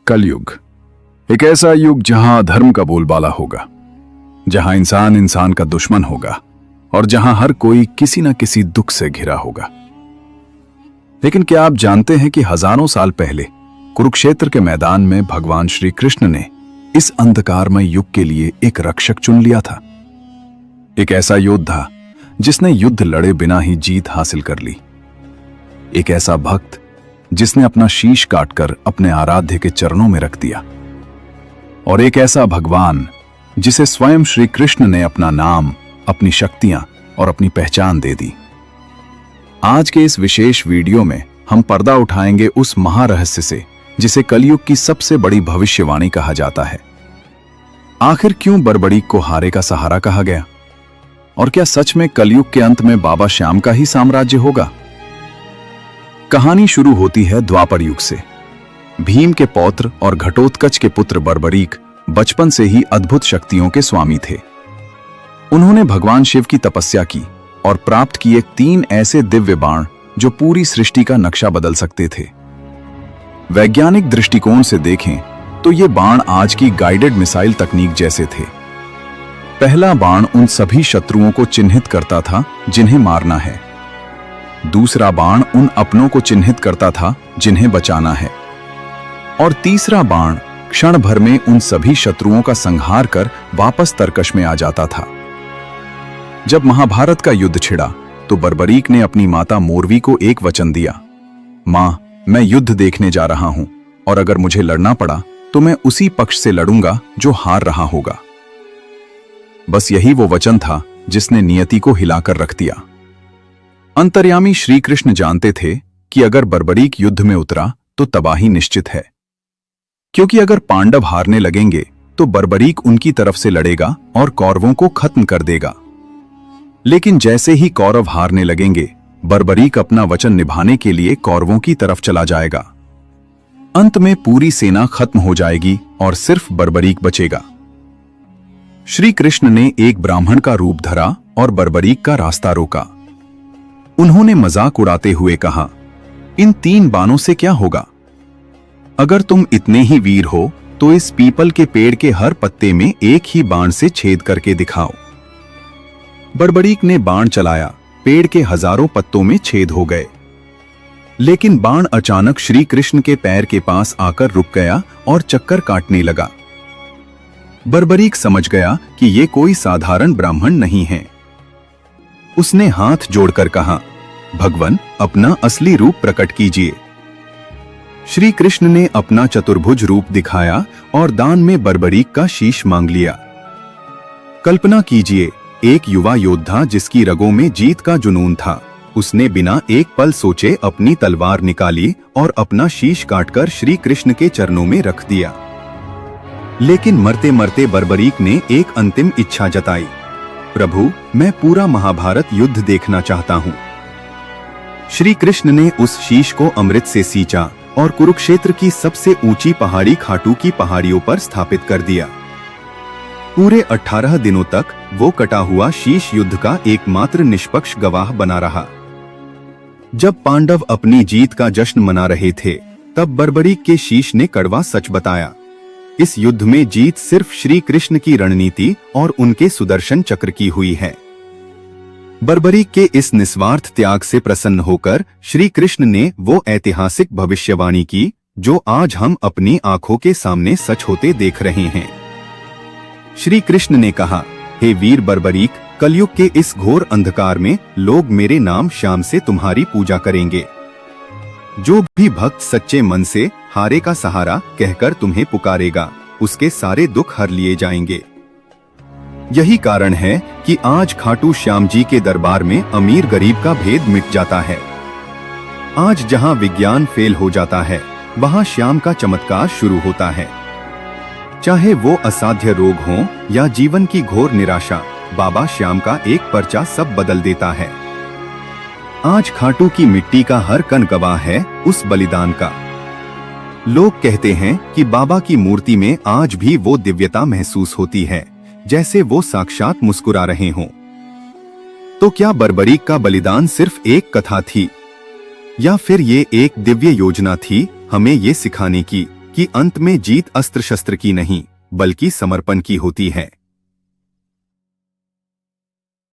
कलयुग एक ऐसा युग जहां धर्म का बोलबाला होगा, जहां इंसान इंसान का दुश्मन होगा और जहां हर कोई किसी न किसी दुख से घिरा होगा। लेकिन क्या आप जानते हैं कि हजारों साल पहले कुरुक्षेत्र के मैदान में भगवान श्री कृष्ण ने इस अंधकारमय युग के लिए एक रक्षक चुन लिया था। एक ऐसा योद्धा जिसने युद्ध लड़े बिना ही जीत हासिल कर ली। एक ऐसा भक्त जिसने अपना शीश काटकर अपने आराध्य के चरणों में रख दिया। और एक ऐसा भगवान जिसे स्वयं श्री कृष्ण ने अपना नाम, अपनी शक्तियां और अपनी पहचान दे दी। आज के इस विशेष वीडियो में हम पर्दा उठाएंगे उस महारहस्य से जिसे कलयुग की सबसे बड़ी भविष्यवाणी कहा जाता है। आखिर क्यों बर्बरीक को हारे का सहारा कहा गया? और क्या सच में कलयुग के अंत में बाबा श्याम का ही साम्राज्य होगा? कहानी शुरू होती है द्वापर युग से। भीम के पौत्र और घटोत्कच के पुत्र बर्बरीक बचपन से ही अद्भुत शक्तियों के स्वामी थे। उन्होंने भगवान शिव की तपस्या की और प्राप्त किए 3 ऐसे दिव्य बाण जो पूरी सृष्टि का नक्शा बदल सकते थे। वैज्ञानिक दृष्टिकोण से देखें तो ये बाण आज की गाइडेड मिसाइल तकनीक जैसे थे। पहला बाण उन सभी शत्रुओं को चिन्हित करता था जिन्हें मारना है। दूसरा बाण उन अपनों को चिन्हित करता था जिन्हें बचाना है। और तीसरा बाण क्षण भर में उन सभी शत्रुओं का संहार कर वापस तरकश में आ जाता था। जब महाभारत का युद्ध छिड़ा तो बर्बरीक ने अपनी माता मोरवी को एक वचन दिया, मां, मैं युद्ध देखने जा रहा हूं और अगर मुझे लड़ना पड़ा तो मैं उसी पक्ष से लड़ूंगा जो हार रहा होगा। बस यही वो वचन था जिसने नियति को हिलाकर रख दिया। अंतर्यामी श्री कृष्ण जानते थे कि अगर बर्बरीक युद्ध में उतरा तो तबाही निश्चित है, क्योंकि अगर पांडव हारने लगेंगे तो बर्बरीक उनकी तरफ से लड़ेगा और कौरवों को खत्म कर देगा। लेकिन जैसे ही कौरव हारने लगेंगे, बर्बरीक अपना वचन निभाने के लिए कौरवों की तरफ चला जाएगा। अंत में पूरी सेना खत्म हो जाएगी और सिर्फ बर्बरीक बचेगा। श्री कृष्ण ने एक ब्राह्मण का रूप धरा और बर्बरीक का रास्ता रोका। उन्होंने मजाक उड़ाते हुए कहा, इन 3 बाणों से क्या होगा? अगर तुम इतने ही वीर हो तो इस पीपल के पेड़ के हर पत्ते में एक ही बाण से छेद करके दिखाओ। बर्बरीक ने बाण चलाया, पेड़ के हजारों पत्तों में छेद हो गए। लेकिन बाण अचानक श्री कृष्ण के पैर के पास आकर रुक गया और चक्कर काटने लगा। बर्बरीक समझ गया कि यह कोई साधारण ब्राह्मण नहीं है। उसने हाथ जोड़कर कहा, भगवान, अपना असली रूप प्रकट कीजिए। श्री कृष्ण ने अपना चतुर्भुज रूप दिखाया और दान में बर्बरीक का शीश मांग लिया। कल्पना कीजिए, एक युवा योद्धा जिसकी रगों में जीत का जुनून था, उसने बिना एक पल सोचे अपनी तलवार निकाली और अपना शीश काटकर श्री कृष्ण के चरणों में रख दिया। लेकिन मरते मरते बर्बरीक ने एक अंतिम इच्छा जताई, प्रभु, मैं पूरा महाभारत युद्ध देखना चाहता हूं। श्री कृष्ण ने उस शीश को अमृत से सींचा और कुरुक्षेत्र की सबसे ऊंची पहाड़ी खाटू की पहाड़ियों पर स्थापित कर दिया। पूरे 18 दिनों तक वो कटा हुआ शीश युद्ध का एकमात्र निष्पक्ष गवाह बना रहा। जब पांडव अपनी जीत का जश्न मना रहे थे, तब बर्बरीक के शीश ने कड़वा सच बताया। इस युद्ध में जीत सिर्फ श्री कृष्ण की रणनीति और उनके सुदर्शन चक्र की हुई है। बर्बरीक के इस निस्वार्थ त्याग से प्रसन्न होकर श्री कृष्ण ने वो ऐतिहासिक भविष्यवाणी की जो आज हम अपनी आंखों के सामने सच होते देख रहे हैं। श्री कृष्ण ने कहा, हे वीर बर्बरीक, कलयुग के इस घोर अंधकार में लोग मेरे नाम श्याम से तुम्हारी पूजा करेंगे। जो भी भक्त सच्चे मन से हारे का सहारा कहकर तुम्हें पुकारेगा, उसके सारे दुख हर लिए जाएंगे। यही कारण है कि आज खाटू श्याम जी के दरबार में अमीर गरीब का भेद मिट जाता है। आज जहां विज्ञान फेल हो जाता है, वहां श्याम का चमत्कार शुरू होता है। चाहे वो असाध्य रोग हो या जीवन की घोर निराशा, बाबा श्याम का एक पर्चा सब बदल देता है। आज खाटू की मिट्टी का हर कण गवाह है उस बलिदान का। लोग कहते हैं कि बाबा की मूर्ति में आज भी वो दिव्यता महसूस होती है, जैसे वो साक्षात मुस्कुरा रहे हों। तो क्या बर्बरीक का बलिदान सिर्फ एक कथा थी, या फिर ये एक दिव्य योजना थी हमें ये सिखाने की कि अंत में जीत अस्त्र शस्त्र की नहीं बल्कि समर्पण की होती है।